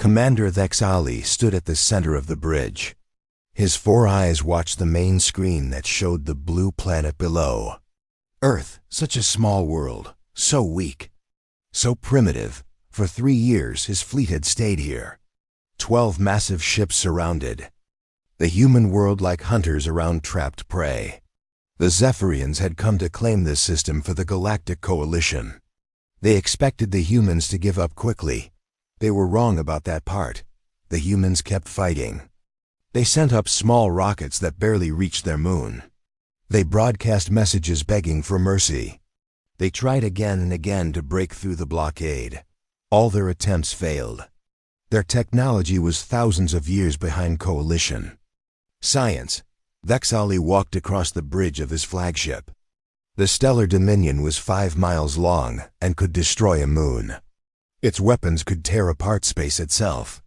Commander Thexali stood at the center of the bridge. His 4 eyes watched the main screen that showed the blue planet below. Earth, such a small world, so weak, so primitive. For 3 years his fleet had stayed here. 12 massive ships surrounded the human world like hunters around trapped prey. The Zephyrians had come to claim this system for the Galactic Coalition. They expected the humans to give up quickly. They were wrong about that part. The humans kept fighting. They sent up small rockets that barely reached their moon. They broadcast messages begging for mercy. They tried again and again to break through the blockade. All their attempts failed. Their technology was thousands of years behind Coalition. Science. Thexali walked across the bridge of his flagship. The stellar dominion was 5 miles long and could destroy a moon. Its weapons could tear apart space itself.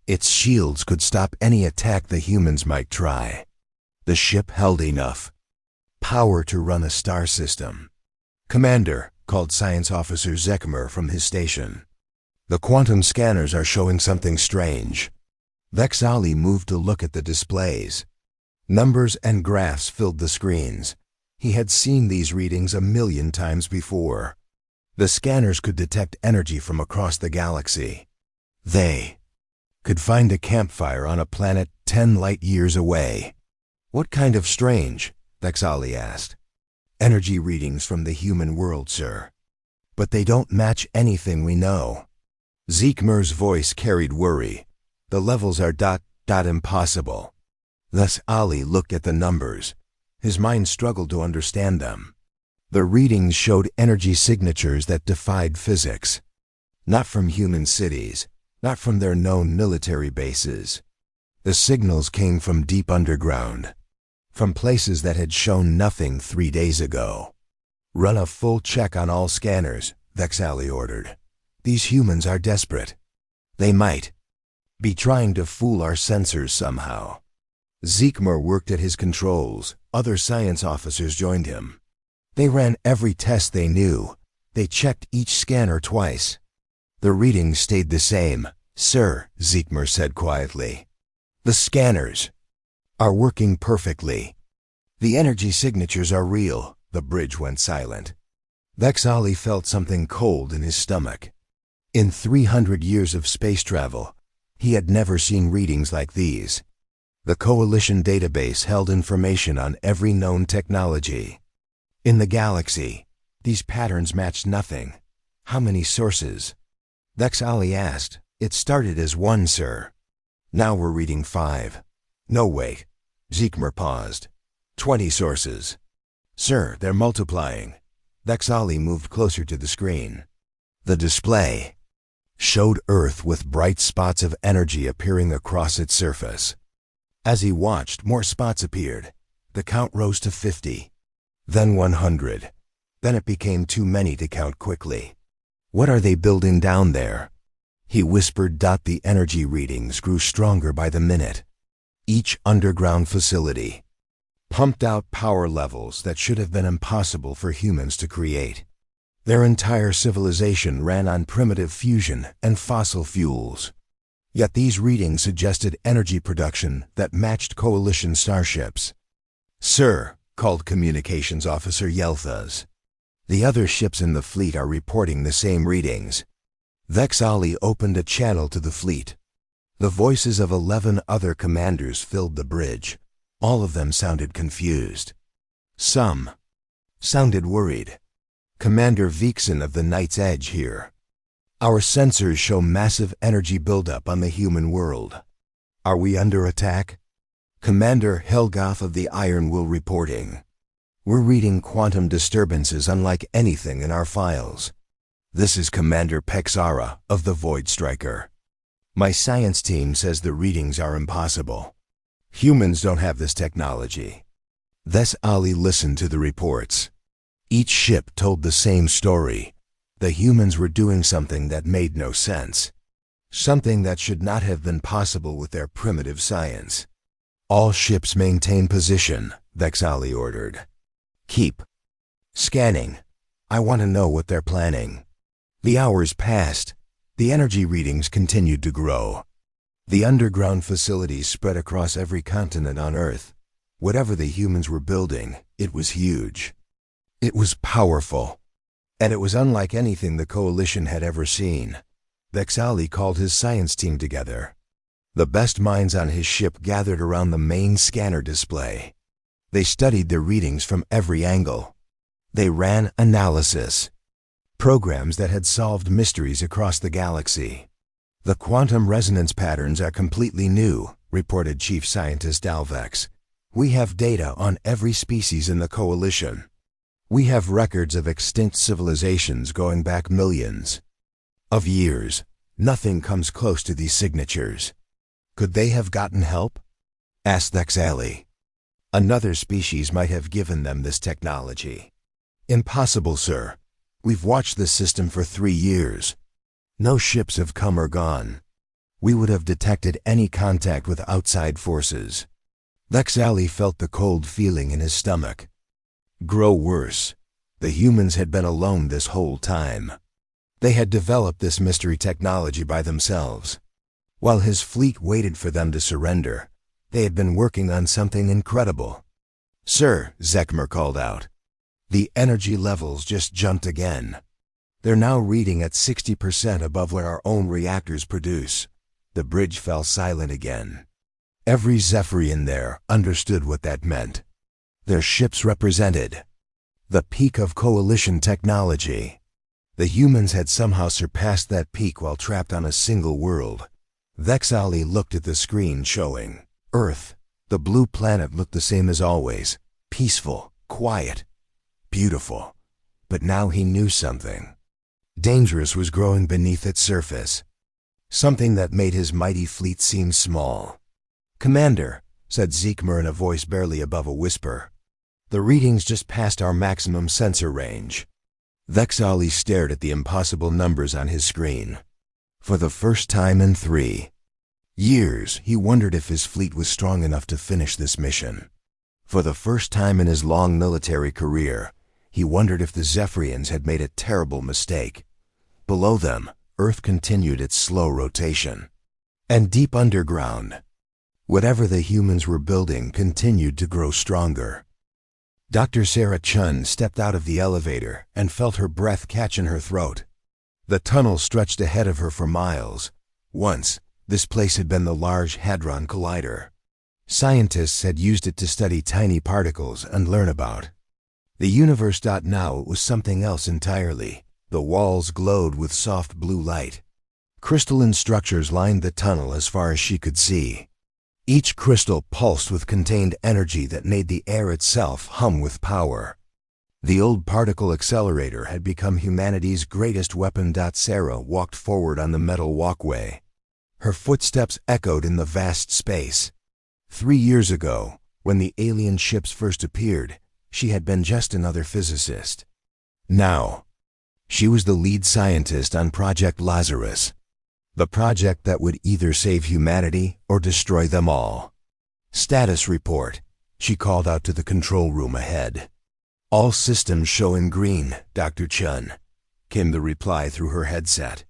Its shields could stop any attack the humans might try. The ship held enough power to run a star system. "Commander," called Science Officer Zekmer from his station. "The quantum scanners are showing something strange." Thexali moved to look at the displays. Numbers and graphs filled the screens. He had seen these readings 1,000,000 times before. The scanners could detect energy from across the galaxy. They could find a campfire on a planet 10 light years away. "What kind of strange?" Thexali asked. "Energy readings from the human world, sir. But they don't match anything we know." Zekmer's voice carried worry. "The levels are impossible." Thus Ali looked at the numbers. His mind struggled to understand them. The readings showed energy signatures that defied physics. Not from human cities, not from their known military bases. The signals came from deep underground, from places that had shown nothing 3 days ago. "Run a full check on all scanners," Thexali ordered. "These humans are desperate. They might be trying to fool our sensors somehow." Zekmer worked at his controls. Other science officers joined him. They ran every test they knew. They checked each scanner twice. The readings stayed the same. "Sir," Zekmer said quietly, "the scanners are working perfectly. The energy signatures are real." The bridge went silent. Thexali felt something cold in his stomach. In 300 years of space travel, he had never seen readings like these. The Coalition database held information on every known technology in the galaxy. These patterns matched nothing. "How many sources?" Thexali asked. "It started as 1, sir. Now we're reading 5. "No, wait." Zekmer paused. 20 sources. "Sir, they're multiplying." Thexali moved closer to the screen. The display showed Earth with bright spots of energy appearing across its surface. As he watched, more spots appeared. The count rose to 50, then 100. Then it became too many to count quickly. "What are they building down there?" he whispered. The energy readings grew stronger by the minute. Each underground facility pumped out power levels that should have been impossible for humans to create. Their entire civilization ran on primitive fusion and fossil fuels. Yet these readings suggested energy production that matched Coalition starships. "Sir," called Communications Officer Yelthas, "the other ships in the fleet are reporting the same readings." Thexali opened a channel to the fleet. The voices of 11 other commanders filled the bridge. All of them sounded confused. Some sounded worried. "Commander Vixen of the Night's Edge here. Our sensors show massive energy buildup on the human world. Are we under attack?" "Commander Helgoth of the Iron Will reporting. We're reading quantum disturbances unlike anything in our files." "This is Commander Pexara of the Void Striker. My science team says the readings are impossible. Humans don't have this technology." Ali listened to the reports. Each ship told the same story. The humans were doing something that made no sense. Something that should not have been possible with their primitive science. "All ships maintain position," Ali ordered. "Keep scanning. I want to know what they're planning." The hours passed. The energy readings continued to grow. The underground facilities spread across every continent on Earth. Whatever the humans were building, it was huge. It was powerful. And it was unlike anything the Coalition had ever seen. Vexali called his science team together. The best minds on his ship gathered around the main scanner display. They studied the readings from every angle. They ran analysis. Programs that had solved mysteries across the galaxy. The quantum resonance patterns are completely new, reported Chief Scientist Alvex. We have data on every species in the Coalition. We have records of extinct civilizations going back millions of years. Nothing comes close to these signatures. Could they have gotten help? Asked Vexali. Another species might have given them this technology. Impossible, sir. We've watched this system for 3 years. No ships have come or gone. We would have detected any contact with outside forces. Vexali felt the cold feeling in his stomach grow worse. The humans had been alone this whole time. They had developed this mystery technology by themselves. While his fleet waited for them to surrender, they had been working on something incredible. Sir, Zekmer called out. The energy levels just jumped again. They're now reading at 60% above what our own reactors produce. The bridge fell silent again. Every Zephyrian there understood what that meant. Their ships represented the peak of Coalition technology. The humans had somehow surpassed that peak while trapped on a single world. Vexali looked at the screen showing Earth. The blue planet looked the same as always. Peaceful, quiet, beautiful. But now he knew something. Dangerous was growing beneath its surface. Something that made his mighty fleet seem small. Commander, said Zekmer in a voice barely above a whisper. The readings just passed our maximum sensor range. Vexali stared at the impossible numbers on his screen. For the first time in 3 years, he wondered if his fleet was strong enough to finish this mission. For the first time in his long military career, he wondered if the Zephyrians had made a terrible mistake. Below them, Earth continued its slow rotation. And deep underground, whatever the humans were building continued to grow stronger. Dr. Sarah Chun stepped out of the elevator and felt her breath catch in her throat. The tunnel stretched ahead of her for miles. Once, this place had been the Large Hadron Collider. Scientists had used it to study tiny particles and learn about the universe. Now it was something else entirely. The walls glowed with soft blue light. Crystalline structures lined the tunnel as far as she could see. Each crystal pulsed with contained energy that made the air itself hum with power. The old particle accelerator had become humanity's greatest weapon. Sarah walked forward on the metal walkway. Her footsteps echoed in the vast space. 3 years ago, when the alien ships first appeared, she had been just another physicist. Now, she was the lead scientist on Project Lazarus. The project that would either save humanity or destroy them all. Status report, she called out to the control room ahead. All systems show in green, Dr. Chun, came the reply through her headset.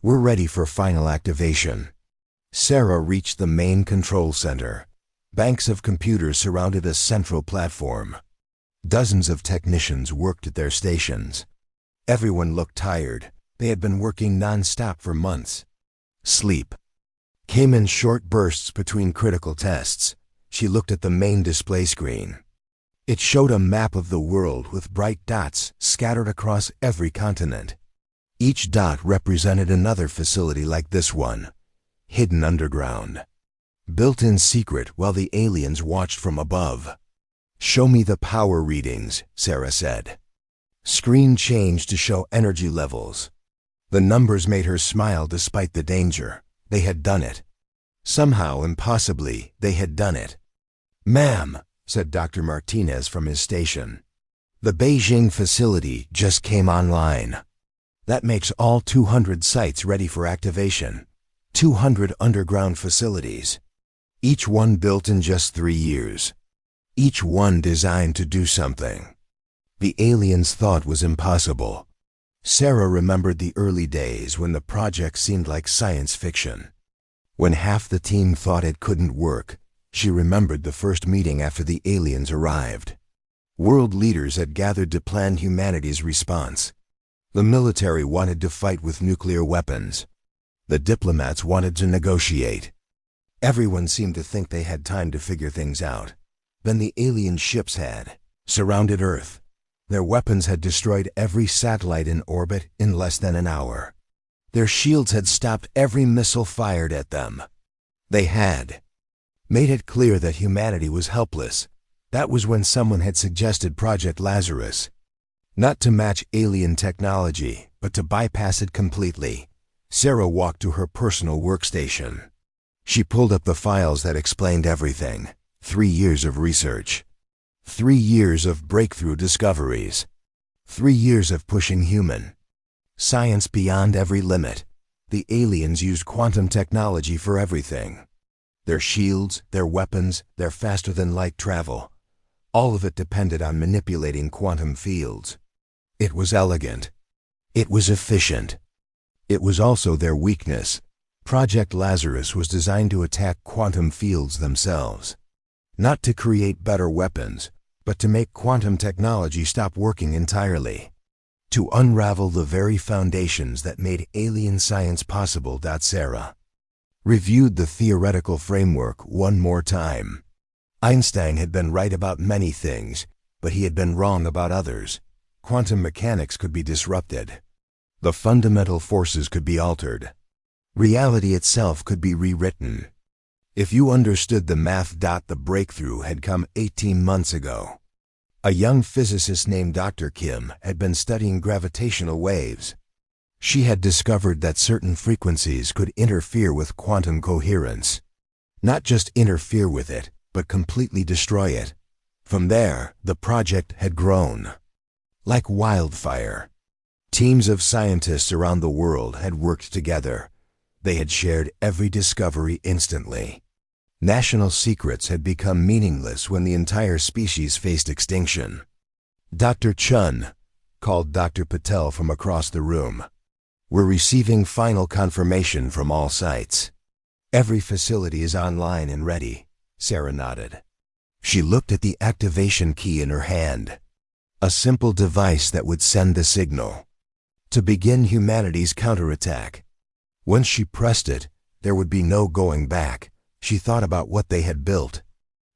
We're ready for final activation. Sarah reached the main control center. Banks of computers surrounded a central platform. Dozens of technicians worked at their stations. Everyone looked tired. They had been working non-stop for months. Sleep came in short bursts between critical tests. She looked at the main display screen. It showed a map of the world with bright dots scattered across every continent. Each dot represented another facility like this one, hidden underground. Built in secret while the aliens watched from above. Show me the power readings, Sarah said. Screen changed to show energy levels. The numbers made her smile despite the danger. They had done it. Somehow, impossibly, they had done it. Ma'am, said Dr. Martinez from his station. The Beijing facility just came online. That makes all 200 sites ready for activation. 200 underground facilities. Each one built in just 3 years. Each one designed to do something the aliens thought was impossible. Sarah remembered the early days when the project seemed like science fiction. When half the team thought it couldn't work, she remembered the first meeting after the aliens arrived. World leaders had gathered to plan humanity's response. The military wanted to fight with nuclear weapons. The diplomats wanted to negotiate. Everyone seemed to think they had time to figure things out. Then the alien ships had surrounded Earth. Their weapons had destroyed every satellite in orbit in less than an hour. Their shields had stopped every missile fired at them. They had made it clear that humanity was helpless. That was when someone had suggested Project Lazarus. Not to match alien technology, but to bypass it completely. Sarah walked to her personal workstation. She pulled up the files that explained everything. 3 years of research. 3 years of breakthrough discoveries. 3 years of pushing human science beyond every limit. The aliens used quantum technology for everything. Their shields, their weapons, their faster-than-light travel. All of it depended on manipulating quantum fields. It was elegant. It was efficient. It was also their weakness. Project Lazarus was designed to attack quantum fields themselves. Not to create better weapons, but to make quantum technology stop working entirely. To unravel the very foundations that made alien science possible. Sarah reviewed the theoretical framework one more time. Einstein had been right about many things, but he had been wrong about others. Quantum mechanics could be disrupted. The fundamental forces could be altered. Reality itself could be rewritten. If you understood the math. The breakthrough had come 18 months ago. A young physicist named Dr. Kim had been studying gravitational waves. She had discovered that certain frequencies could interfere with quantum coherence. Not just interfere with it, but completely destroy it. From there, the project had grown. Like wildfire. Teams of scientists around the world had worked together. They had shared every discovery instantly. National secrets had become meaningless when the entire species faced extinction. Dr. Chun called Dr. Patel from across the room. "We're receiving final confirmation from all sites. Every facility is online and ready." Sarah nodded. She looked at the activation key in her hand. A simple device that would send the signal to begin humanity's counterattack. Once she pressed it, there would be no going back. She thought about what they had built.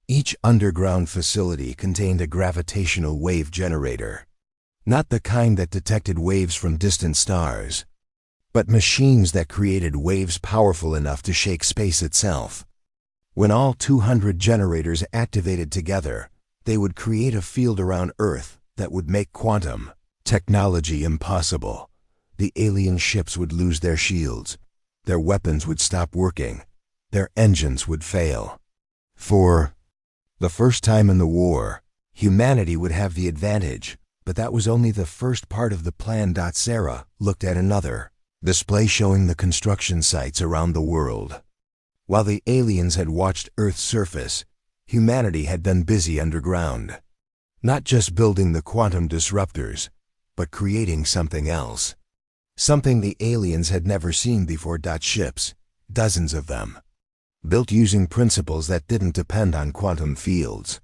Each underground facility contained a gravitational wave generator. Not the kind that detected waves from distant stars, but machines that created waves powerful enough to shake space itself. When all 200 generators activated together, they would create a field around Earth that would make quantum technology impossible. The alien ships would lose their shields. Their weapons would stop working. Their engines would fail. For the first time in the war, humanity would have the advantage, but that was only the first part of the plan. Sarah looked at another display showing the construction sites around the world. While the aliens had watched Earth's surface, humanity had been busy underground. Not just building the quantum disruptors, but creating something else. Something the aliens had never seen before. Ships, dozens of them. Built using principles that didn't depend on quantum fields.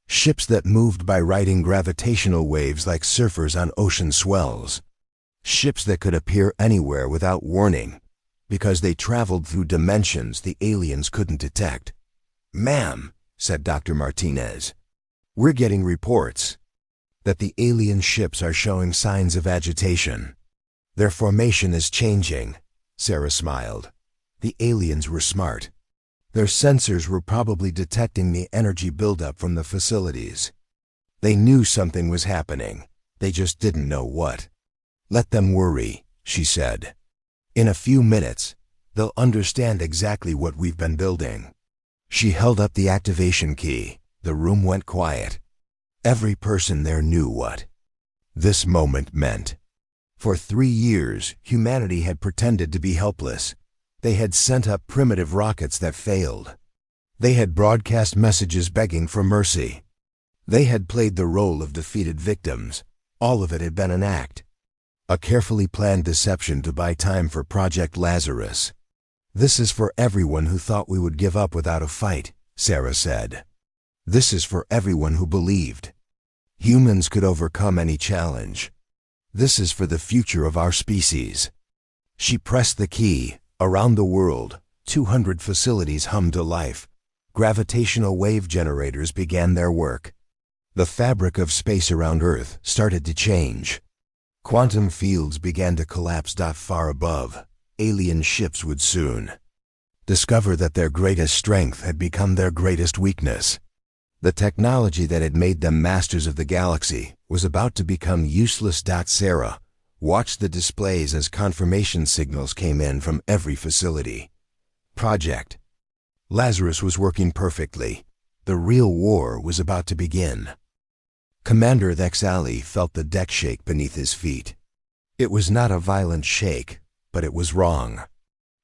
Ships that moved by riding gravitational waves like surfers on ocean swells. Ships that could appear anywhere without warning, because they traveled through dimensions the aliens couldn't detect. "Ma'am," said Dr. Martinez, "we're getting reports that the alien ships are showing signs of agitation. Their formation is changing." Sarah smiled. The aliens were smart. Their sensors were probably detecting the energy buildup from the facilities. They knew something was happening. They just didn't know what. "Let them worry," she said. "In a few minutes, they'll understand exactly what we've been building." She held up the activation key. The room went quiet. Every person there knew what this moment meant. For 3 years, humanity had pretended to be helpless. They had sent up primitive rockets that failed. They had broadcast messages begging for mercy. They had played the role of defeated victims. All of it had been an act. A carefully planned deception to buy time for Project Lazarus. This is for everyone who thought we would give up without a fight, Sarah said. This is for everyone who believed humans could overcome any challenge. This is for the future of our species. She pressed the key. Around the world, 200 facilities hummed to life. Gravitational wave generators began their work. The fabric of space around Earth started to change. Quantum fields began to collapse. Far above, alien ships would soon discover that their greatest strength had become their greatest weakness. The technology that had made them masters of the galaxy was about to become useless. Sarah watched the displays as confirmation signals came in from every facility. Project Lazarus was working perfectly. The real war was about to begin. Commander Thexali felt the deck shake beneath his feet. It was not a violent shake, but it was wrong.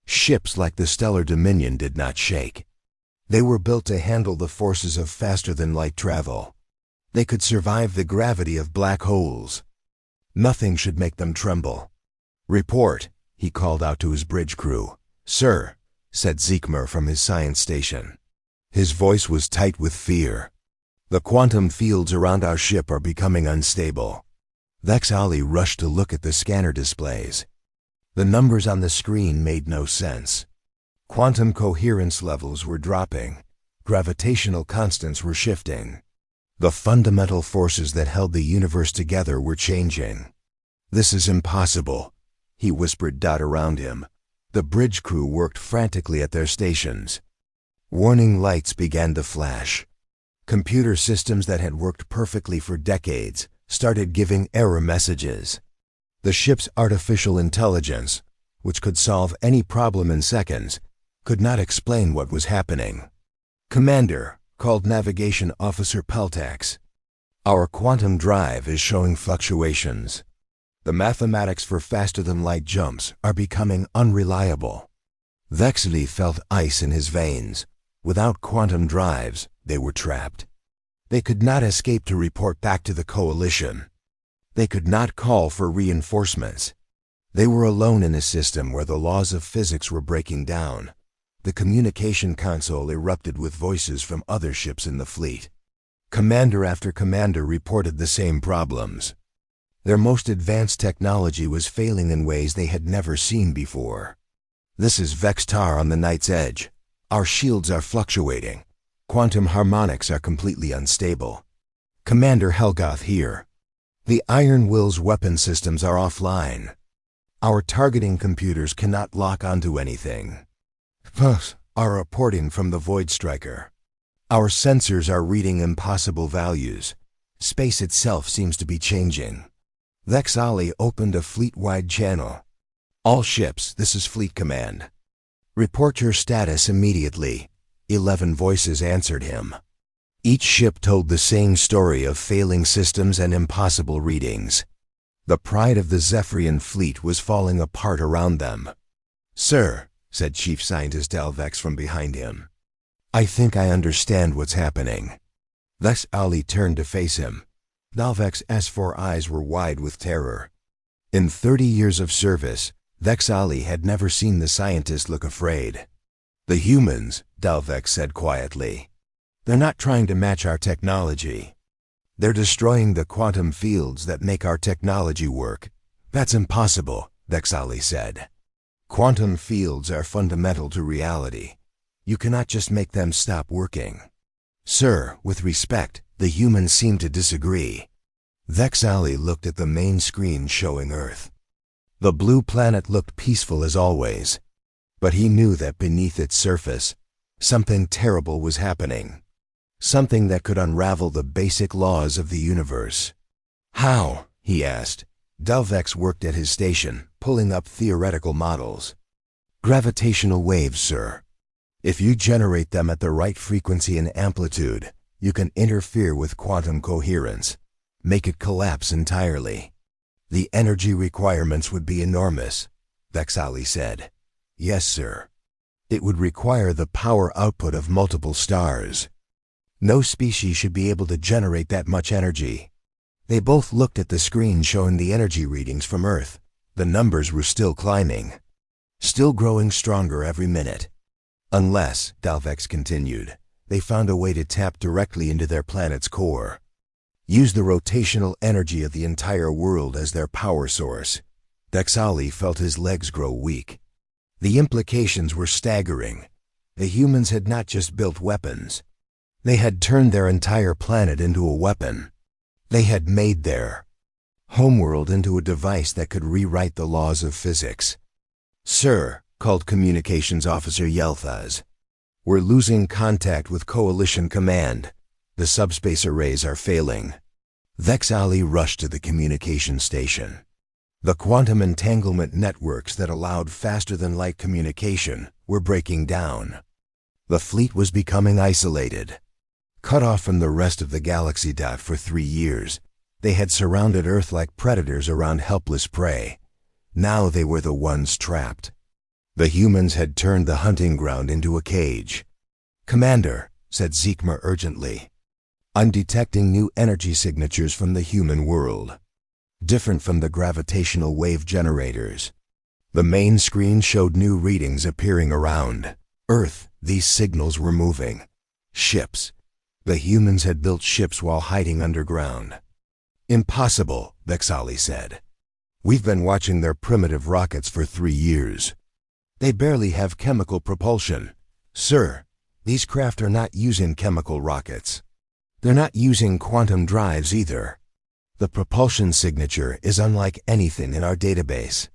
Ships like the Stellar Dominion did not shake. They were built to handle the forces of faster-than-light travel. They could survive the gravity of black holes. Nothing should make them tremble. Report, he called out to his bridge crew. Sir, said Zeekmer from his science station. His voice was tight with fear. The quantum fields around our ship are becoming unstable. Thexali rushed to look at the scanner displays. The numbers on the screen made no sense. Quantum coherence levels were dropping. Gravitational constants were shifting. The fundamental forces that held the universe together were changing. This is impossible, he whispered. Around him, the bridge crew worked frantically at their stations. Warning lights began to flash. Computer systems that had worked perfectly for decades started giving error messages. The ship's artificial intelligence, which could solve any problem in seconds, could not explain what was happening. Commander, called Navigation Officer Peltax. Our quantum drive is showing fluctuations. The mathematics for faster-than-light jumps are becoming unreliable. Thexali felt ice in his veins. Without quantum drives, they were trapped. They could not escape to report back to the Coalition. They could not call for reinforcements. They were alone in a system where the laws of physics were breaking down. The communication console erupted with voices from other ships in the fleet. Commander after commander reported the same problems. Their most advanced technology was failing in ways they had never seen before. This is Vextar on the Night's Edge. Our shields are fluctuating. Quantum harmonics are completely unstable. Commander Helgoth here. The Iron Will's weapon systems are offline. Our targeting computers cannot lock onto anything. Puffs are reporting from the Void Striker. Our sensors are reading impossible values. Space itself seems to be changing. Thexali opened a fleet-wide channel. All ships, this is Fleet Command. Report your status immediately. 11 voices answered him. Each ship told the same story of failing systems and impossible readings. The pride of the Zephyrian fleet was falling apart around them. Sir, said Chief Scientist Dalvex from behind him. I think I understand what's happening. Thexali turned to face him. Dalvex's S4 eyes were wide with terror. In 30 years of service, Thexali had never seen the scientist look afraid. The humans, Dalvex said quietly. They're not trying to match our technology. They're destroying the quantum fields that make our technology work. That's impossible, Thexali said. Quantum fields are fundamental to reality. You cannot just make them stop working. Sir, with respect, the humans seem to disagree. Thexali looked at the main screen showing Earth. The blue planet looked peaceful as always, but he knew that beneath its surface, something terrible was happening. Something that could unravel the basic laws of the universe. How? He asked. Dalvex worked at his station, pulling up theoretical models. Gravitational waves, sir. If you generate them at the right frequency and amplitude, you can interfere with quantum coherence, make it collapse entirely. The energy requirements would be enormous, Thexali said. Yes, sir. It would require the power output of multiple stars. No species should be able to generate that much energy. They both looked at the screen showing the energy readings from Earth. The numbers were still climbing, still growing stronger every minute. Unless, Dalvex continued, they found a way to tap directly into their planet's core. Use the rotational energy of the entire world as their power source. Dexali felt his legs grow weak. The implications were staggering. The humans had not just built weapons. They had turned their entire planet into a weapon. They had made their homeworld into a device that could rewrite the laws of physics. "Sir," called Communications Officer Yelthaz, "we're losing contact with Coalition Command. The subspace arrays are failing." Vexali rushed to the communication station. The quantum entanglement networks that allowed faster-than-light communication were breaking down. The fleet was becoming isolated. Cut off from the rest of the galaxy. For 3 years, they had surrounded Earth like predators around helpless prey. Now they were the ones trapped. The humans had turned the hunting ground into a cage. "Commander," said Zeekmer urgently, "I'm detecting new energy signatures from the human world, different from the gravitational wave generators." The main screen showed new readings appearing around Earth. These signals were moving. Ships. The humans had built ships while hiding underground. "Impossible," Vexali said. "We've been watching their primitive rockets for 3 years. They barely have chemical propulsion." "Sir, these craft are not using chemical rockets. They're not using quantum drives either. The propulsion signature is unlike anything in our database."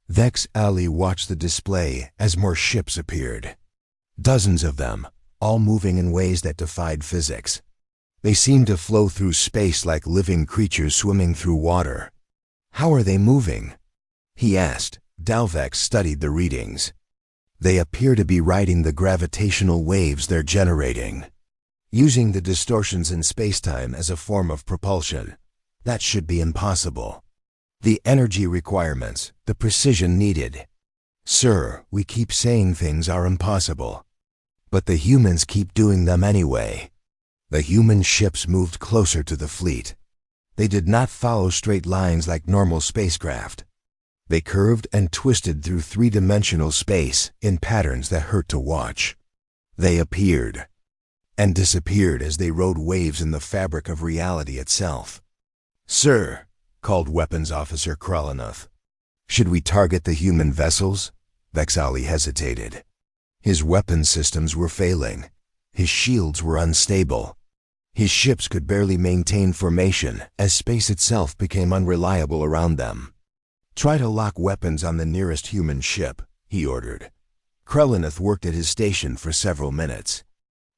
Vex Ali watched the display as more ships appeared. Dozens of them, all moving in ways that defied physics. They seemed to flow through space like living creatures swimming through water. "How are they moving?" he asked. Dalvex studied the readings. "They appear to be riding the gravitational waves they're generating, using the distortions in spacetime as a form of propulsion. That should be impossible. The energy requirements, the precision needed." "Sir, we keep saying things are impossible. But the humans keep doing them anyway." The human ships moved closer to the fleet. They did not follow straight lines like normal spacecraft. They curved and twisted through 3-dimensional space in patterns that hurt to watch. They appeared and disappeared as they rode waves in the fabric of reality itself. "Sir," called Weapons Officer Kralanoth, "should we target the human vessels?" Vexali hesitated. His weapon systems were failing. His shields were unstable. His ships could barely maintain formation as space itself became unreliable around them. "Try to lock weapons on the nearest human ship," he ordered. Kralanoth worked at his station for several minutes.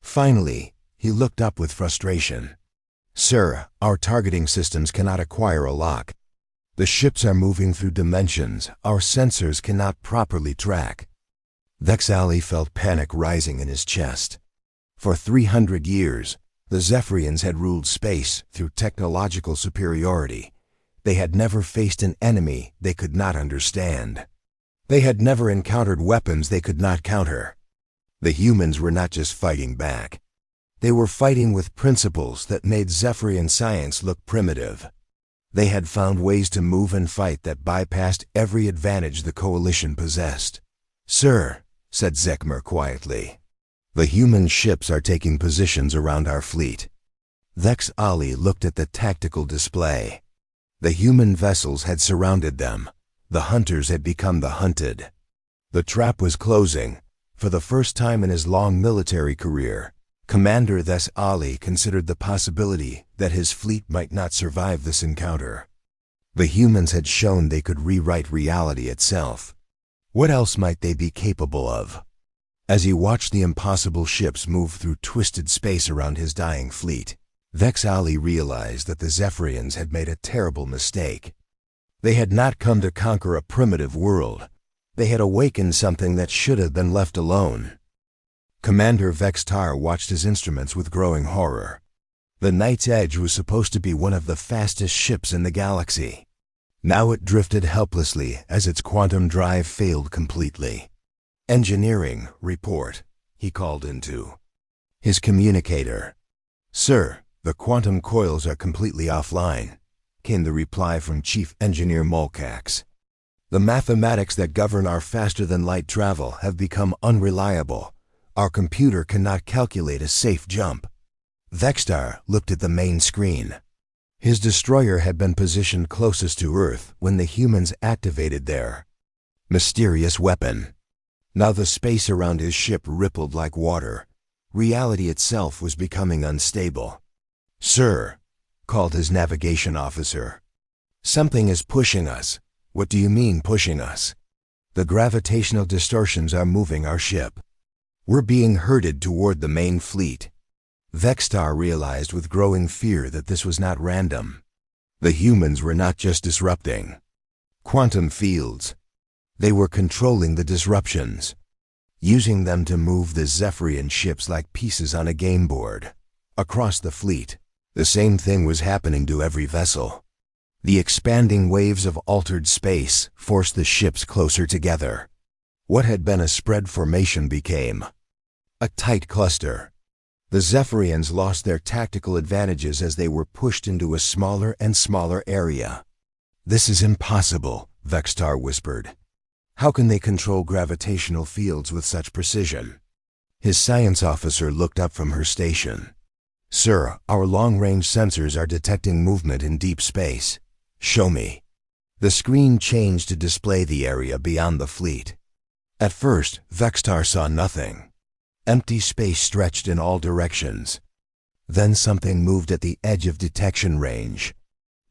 Finally, he looked up with frustration. "Sir, our targeting systems cannot acquire a lock. The ships are moving through dimensions our sensors cannot properly track." Vexali felt panic rising in his chest. For 300 years, the Zephyrians had ruled space through technological superiority. They had never faced an enemy they could not understand. They had never encountered weapons they could not counter. The humans were not just fighting back. They were fighting with principles that made Zephyrian science look primitive. They had found ways to move and fight that bypassed every advantage the Coalition possessed. "Sir," said Zekmer quietly, "the human ships are taking positions around our fleet." Vex Ali looked at the tactical display. The human vessels had surrounded them. The hunters had become the hunted. The trap was closing. For the first time in his long military career, Commander Vex Ali considered the possibility that his fleet might not survive this encounter. The humans had shown they could rewrite reality itself. What else might they be capable of? As he watched the impossible ships move through twisted space around his dying fleet, Vex Ali realized that the Zephyrians had made a terrible mistake. They had not come to conquer a primitive world. They had awakened something that should have been left alone. Commander Vextar watched his instruments with growing horror. The Night's Edge was supposed to be one of the fastest ships in the galaxy. Now it drifted helplessly as its quantum drive failed completely. "Engineering, report," he called into his communicator. "Sir, the quantum coils are completely offline. came the reply from Chief Engineer Molcax. "The mathematics that govern our faster-than-light travel have become unreliable. Our computer cannot calculate a safe jump." Vextar looked at the main screen. His destroyer had been positioned closest to Earth when the humans activated their mysterious weapon. Now the space around his ship rippled like water. Reality itself was becoming unstable. "Sir," called his navigation officer. "Something is pushing us." "What do you mean, pushing us?" "The gravitational distortions are moving our ship. We're being herded toward the main fleet." Vextar realized with growing fear that this was not random. The humans were not just disrupting quantum fields. They were controlling the disruptions, using them to move the Zephyrian ships like pieces on a game board. Across the fleet, the same thing was happening to every vessel. The expanding waves of altered space forced the ships closer together. What had been a spread formation became a tight cluster. The Zephyrians lost their tactical advantages as they were pushed into a smaller and smaller area. "This is impossible," Vextar whispered. "How can they control gravitational fields with such precision?" His science officer looked up from her station. "Sir, our long-range sensors are detecting movement in deep space." "Show me." The screen changed to display the area beyond the fleet. At first, Vextar saw nothing. Empty space stretched in all directions. Then something moved at the edge of detection range.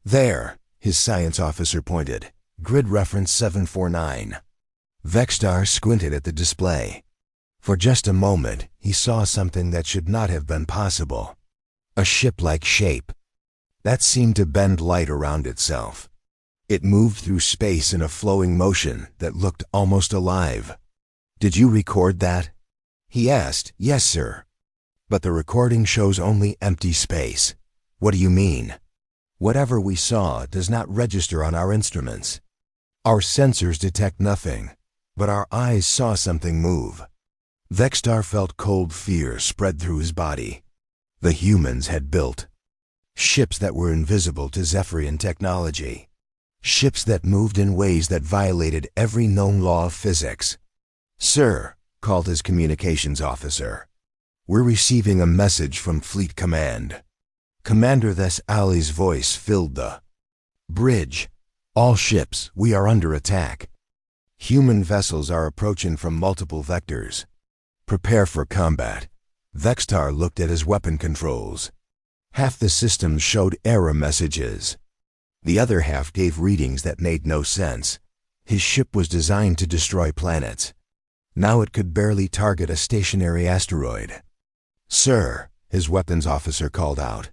"There," his science officer pointed. "Grid reference 749. Vextar squinted at the display. For just a moment, he saw something that should not have been possible. A ship-like shape that seemed to bend light around itself. It moved through space in a flowing motion that looked almost alive. "Did you record that?" he asked. "Yes, sir. But the recording shows only empty space." "What do you mean?" "Whatever we saw does not register on our instruments. Our sensors detect nothing, but our eyes saw something move." Vextar felt cold fear spread through his body. The humans had built ships that were invisible to Zephyrian technology. Ships that moved in ways that violated every known law of physics. "Sir," called his communications officer. "We're receiving a message from Fleet Command." Commander Thes Ali's voice filled the bridge. "All ships, we are under attack. Human vessels are approaching from multiple vectors. Prepare for combat." Vextar looked at his weapon controls. Half the systems showed error messages. The other half gave readings that made no sense. His ship was designed to destroy planets. Now it could barely target a stationary asteroid. "Sir," his weapons officer called out.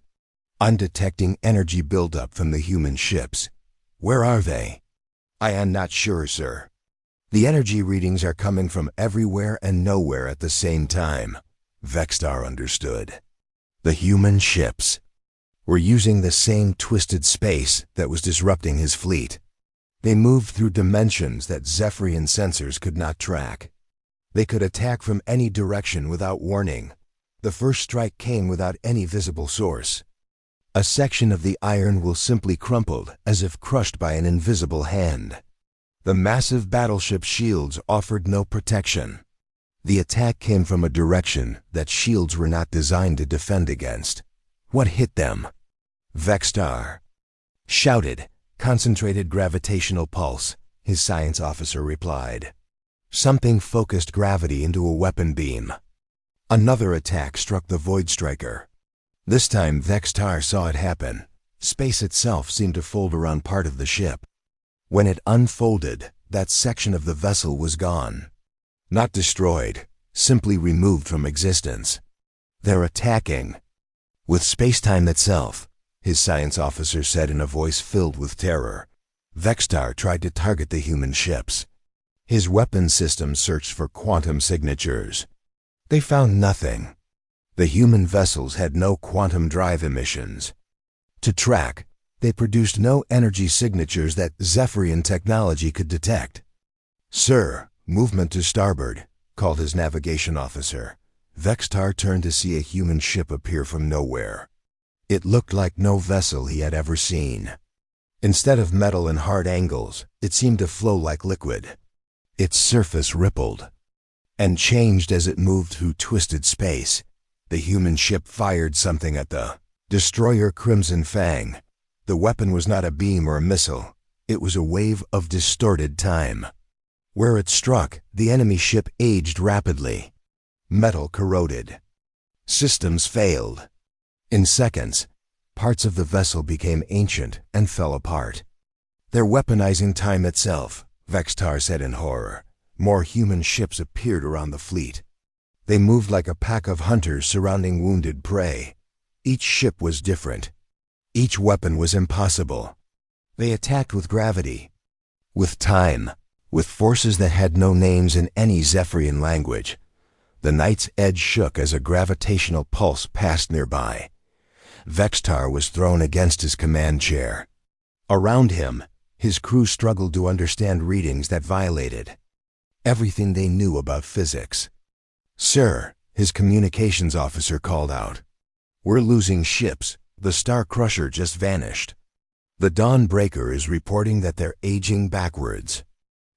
"I'm detecting energy buildup from the human ships." "Where are they?" "I am not sure, sir. The energy readings are coming from everywhere and nowhere at the same time." Vextar understood. The human ships were using the same twisted space that was disrupting his fleet. They moved through dimensions that Zephyrian sensors could not track. They could attack from any direction without warning. The first strike came without any visible source. A section of the iron will simply crumpled as if crushed by an invisible hand. The massive battleship shields offered no protection. The attack came from a direction that shields were not designed to defend against. What hit them? Vextar shouted. "Concentrated gravitational pulse," his science officer replied. "Something focused gravity into a weapon beam." Another attack struck the Void Striker. This time Vextar saw it happen. Space itself seemed to fold around part of the ship. When it unfolded, that section of the vessel was gone. Not destroyed, simply removed from existence. "They're attacking with space-time itself," his science officer said in a voice filled with terror. Vextar tried to target the human ships. His weapon system searched for quantum signatures. They found nothing. The human vessels had no quantum drive emissions to track. They produced no energy signatures that Zephyrian technology could detect. "Sir, movement to starboard," called his navigation officer. Vextar turned to see a human ship appear from nowhere. It looked like no vessel he had ever seen. Instead of metal and hard angles, it seemed to flow like liquid. Its surface rippled and changed as it moved through twisted space. The human ship fired something at the destroyer Crimson Fang. The weapon was not a beam or a missile. It was a wave of distorted time. Where it struck, the enemy ship aged rapidly. Metal corroded. Systems failed. In seconds, parts of the vessel became ancient and fell apart. "They're weaponizing time itself," Vextar said in horror. More human ships appeared around the fleet. They moved like a pack of hunters surrounding wounded prey. Each ship was different. Each weapon was impossible. They attacked with gravity, with time, with forces that had no names in any Zephyrian language. The Night's Edge shook as a gravitational pulse passed nearby. Vextar was thrown against his command chair. Around him, his crew struggled to understand readings that violated everything they knew about physics. "Sir," his communications officer called out. "We're losing ships. The Star Crusher just vanished. The Dawnbreaker is reporting that they're aging backwards.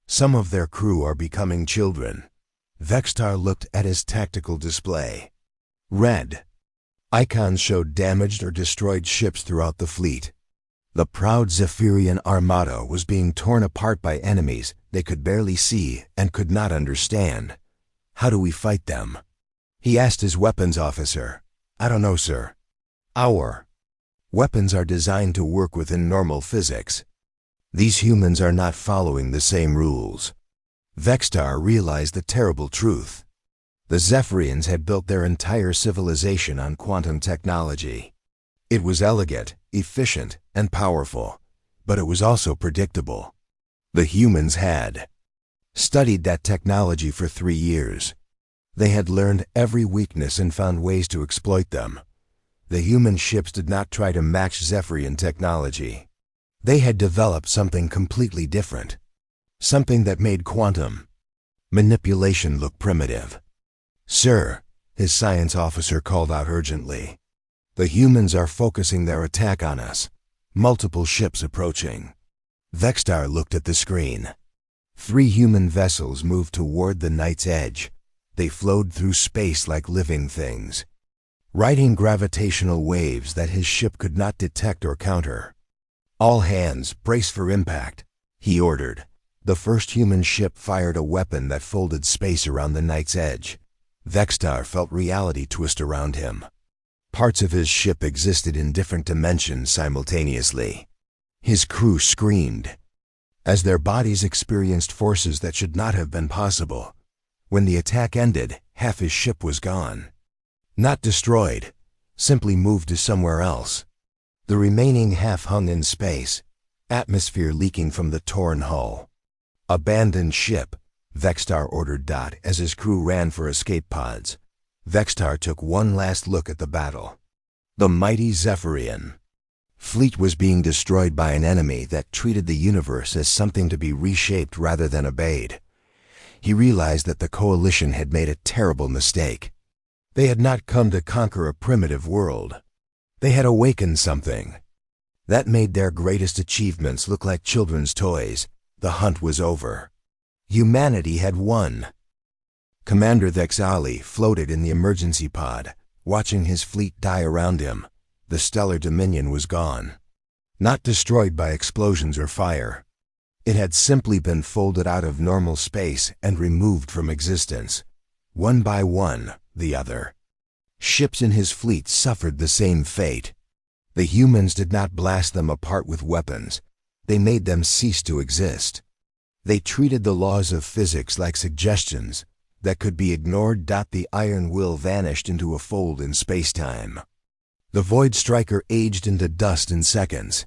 Some of their crew are becoming children." Vextar looked at his tactical display. Red icons showed damaged or destroyed ships throughout the fleet. The proud Zephyrian armada was being torn apart by enemies they could barely see and could not understand. "How do we fight them?" he asked his weapons officer. "I don't know, sir. Our weapons are designed to work within normal physics. These humans are not following the same rules." Vextar realized the terrible truth. The Zephyrians had built their entire civilization on quantum technology. It was elegant, efficient, and powerful, but it was also predictable. The humans had studied that technology for 3 years. They had learned every weakness and found ways to exploit them. The human ships did not try to match Zephyrian technology. They had developed something completely different, something that made quantum manipulation look primitive. "Sir," his science officer called out urgently. "The humans are focusing their attack on us. Multiple ships approaching." Vextar looked at the screen. 3 human vessels moved toward the Night's Edge. They flowed through space like living things, riding gravitational waves that his ship could not detect or counter. "All hands, brace for impact," he ordered. The first human ship fired a weapon that folded space around the Night's Edge. Vextar felt reality twist around him. Parts of his ship existed in different dimensions simultaneously. His crew screamed as their bodies experienced forces that should not have been possible. When the attack ended, half his ship was gone. Not destroyed, simply moved to somewhere else. The remaining half hung in space, atmosphere leaking from the torn hull. "Abandoned ship," Vextar ordered Dot as his crew ran for escape pods. Vextar took one last look at the battle. The mighty Zephyrian fleet was being destroyed by an enemy that treated the universe as something to be reshaped rather than obeyed. He realized that the coalition had made a terrible mistake. They had not come to conquer a primitive world. They had awakened something that made their greatest achievements look like children's toys. The hunt was over. Humanity had won. Commander Thexali floated in the emergency pod, watching his fleet die around him. The stellar dominion was gone. Not destroyed by explosions or fire. It had simply been folded out of normal space and removed from existence. One by one, the other ships in his fleet suffered the same fate. The humans did not blast them apart with weapons. They made them cease to exist. They treated the laws of physics like suggestions that could be ignored. The iron will vanished into a fold in space-time. The Void Striker aged into dust in seconds.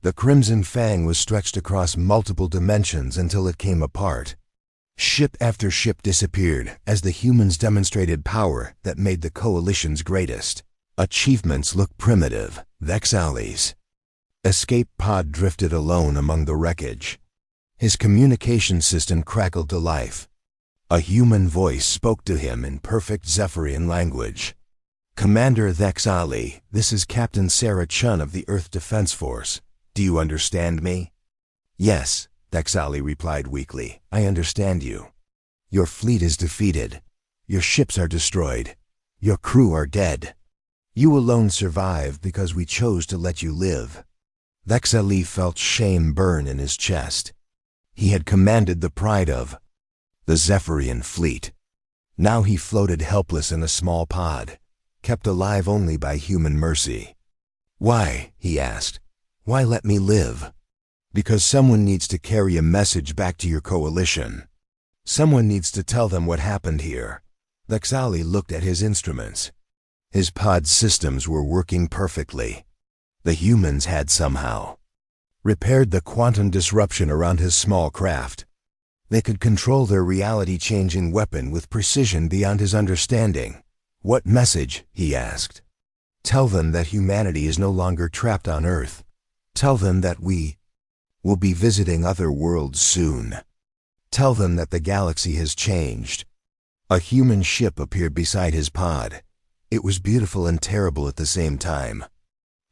The Crimson Fang was stretched across multiple dimensions until it came apart. Ship after ship disappeared as the humans demonstrated power that made the coalition's greatest achievements look primitive. Vexali's escape pod drifted alone among the wreckage. His communication system crackled to life. A human voice spoke to him in perfect Zephyrian language. "Commander Thexali, this is Captain Sarah Chun of the Earth Defense Force. Do you understand me? Yes, Thexali replied weakly. I understand you. Your fleet is defeated. Your ships are destroyed. Your crew are dead. You alone survive because we chose to let you live. Thexali felt shame burn in his chest. He had commanded the pride of the Zephyrian fleet. Now he floated helpless in a small pod, kept alive only by human mercy. Why? He asked. Why let me live? Because someone needs to carry a message back to your coalition. Someone needs to tell them what happened here. Thexali looked at his instruments. His pod systems were working perfectly. The humans had somehow repaired the quantum disruption around his small craft. They could control their reality-changing weapon with precision beyond his understanding. What message? He asked. Tell them that humanity is no longer trapped on Earth. Tell them that we will be visiting other worlds soon. Tell them that the galaxy has changed. A human ship appeared beside his pod. It was beautiful and terrible at the same time.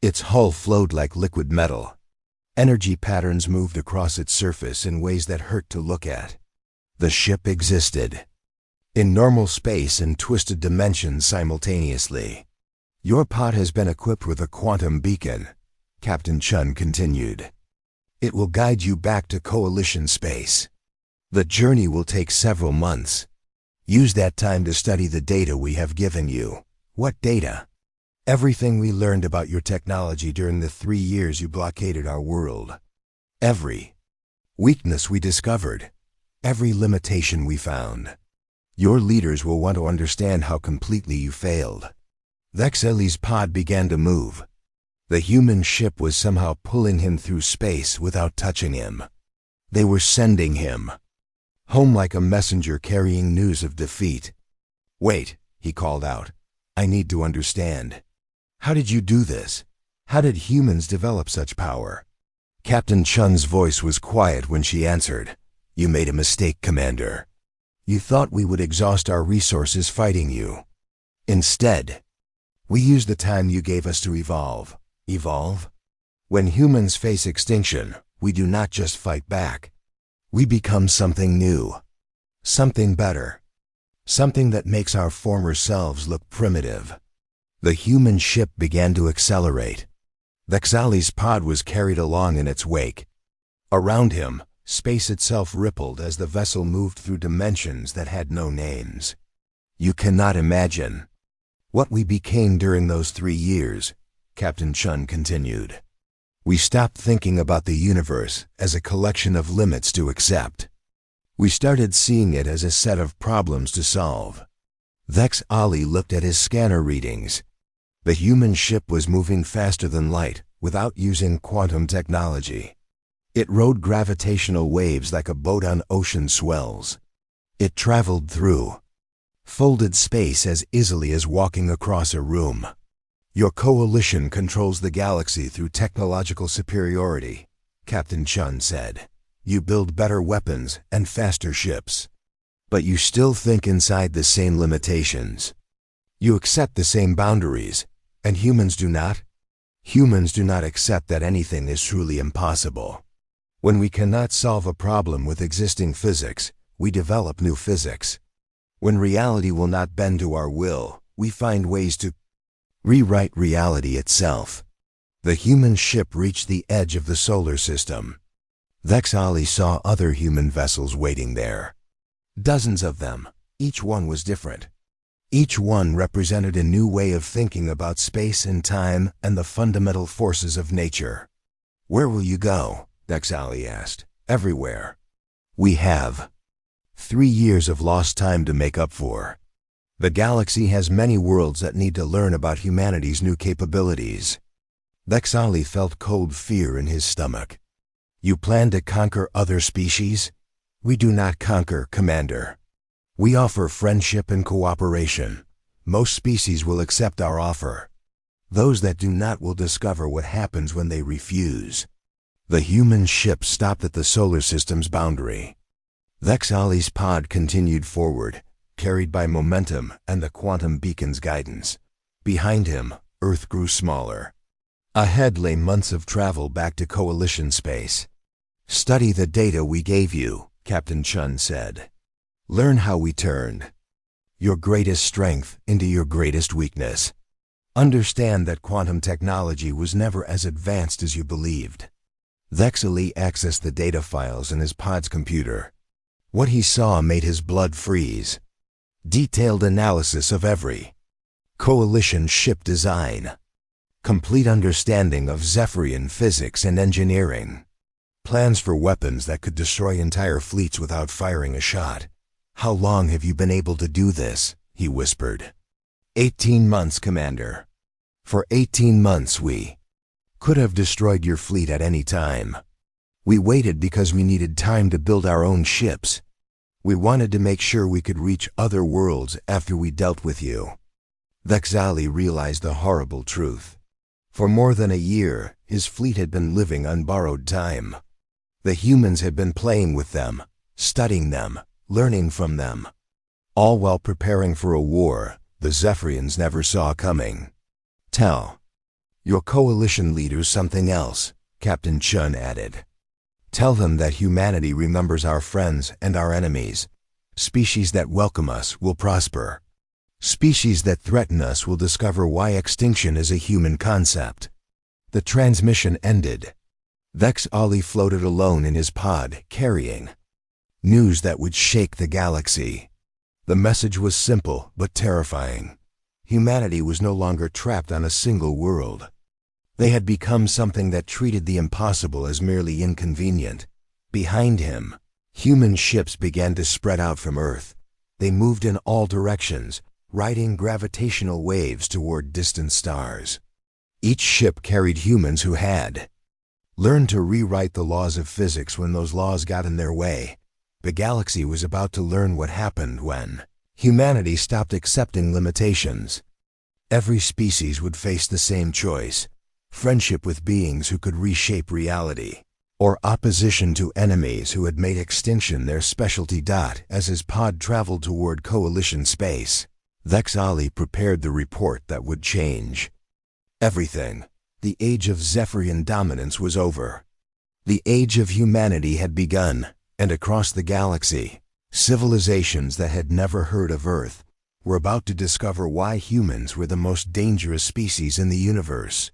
Its hull flowed like liquid metal. Energy patterns moved across its surface in ways that hurt to look at. The ship existed in normal space and twisted dimensions simultaneously. Your pod has been equipped with a quantum beacon, Captain Chun continued. It will guide you back to Coalition space. The journey will take several months. Use that time to study the data we have given you. What data? Everything we learned about your technology during the 3 years you blockaded our world. Every weakness we discovered. Every limitation we found. Your leaders will want to understand how completely you failed. Thexali's pod began to move. The human ship was somehow pulling him through space without touching him. They were sending him home like a messenger carrying news of defeat. Wait, he called out. I need to understand. How did you do this? How did humans develop such power? Captain Chun's voice was quiet when she answered. You made a mistake, Commander. You thought we would exhaust our resources fighting you. Instead, we used the time you gave us to evolve. Evolve? When humans face extinction, we do not just fight back. We become something new. Something better. Something that makes our former selves look primitive. The human ship began to accelerate. Thexali's pod was carried along in its wake. Around him, space itself rippled as the vessel moved through dimensions that had no names. You cannot imagine what we became during those 3 years, Captain Chun continued. We stopped thinking about the universe as a collection of limits to accept. We started seeing it as a set of problems to solve. Thexali looked at his scanner readings. The human ship was moving faster than light without using quantum technology. It rode gravitational waves like a boat on ocean swells. It traveled through folded space as easily as walking across a room. Your coalition controls the galaxy through technological superiority, Captain Chun said. You build better weapons and faster ships. But you still think inside the same limitations. You accept the same boundaries, and humans do not? Humans do not accept that anything is truly impossible. When we cannot solve a problem with existing physics, we develop new physics. When reality will not bend to our will, we find ways to rewrite reality itself. The human ship reached the edge of the solar system. Thexali saw other human vessels waiting there. Dozens of them. Each one was different. Each one represented a new way of thinking about space and time and the fundamental forces of nature. Where will you go? Thexali asked. Everywhere. We have 3 years of lost time to make up for. The galaxy has many worlds that need to learn about humanity's new capabilities. Thexali felt cold fear in his stomach. You plan to conquer other species? We do not conquer, Commander. We offer friendship and cooperation. Most species will accept our offer. Those that do not will discover what happens when they refuse. The human ship stopped at the solar system's boundary. Thexali's pod continued forward, carried by momentum and the quantum beacon's guidance. Behind him, Earth grew smaller. Ahead lay months of travel back to Coalition space. "Study the data we gave you," Captain Chun said. "Learn how we turned your greatest strength into your greatest weakness. Understand that quantum technology was never as advanced as you believed." Vexley accessed the data files in his pod's computer. What he saw made his blood freeze. Detailed analysis of every Coalition ship design. Complete understanding of Zephyrian physics and engineering. Plans for weapons that could destroy entire fleets without firing a shot. "How long have you been able to do this?" he whispered. 18 months, Commander. For 18 months we could have destroyed your fleet at any time. We waited because we needed time to build our own ships. We wanted to make sure we could reach other worlds after we dealt with you. Vexali realized the horrible truth. For more than a year, his fleet had been living on borrowed time. The humans had been playing with them, studying them, learning from them. All while preparing for a war the Zephyrians never saw coming. "Tell your Coalition leaders something else," Captain Chun added. "Tell them that humanity remembers our friends and our enemies. Species that welcome us will prosper. Species that threaten us will discover why extinction is a human concept." The transmission ended. Vex Ali floated alone in his pod, carrying news that would shake the galaxy. The message was simple but terrifying. Humanity was no longer trapped on a single world. They had become something that treated the impossible as merely inconvenient. Behind him, human ships began to spread out from Earth. They moved in all directions, riding gravitational waves toward distant stars. Each ship carried humans who had learned to rewrite the laws of physics when those laws got in their way. The galaxy was about to learn what happened when humanity stopped accepting limitations. Every species would face the same choice: friendship with beings who could reshape reality, or opposition to enemies who had made extinction their specialty. As his pod traveled toward Coalition space, Vex Ali prepared the report that would change everything. The age of Zephyrian dominance was over. The age of humanity had begun, and across the galaxy, civilizations that had never heard of Earth were about to discover why humans were the most dangerous species in the universe.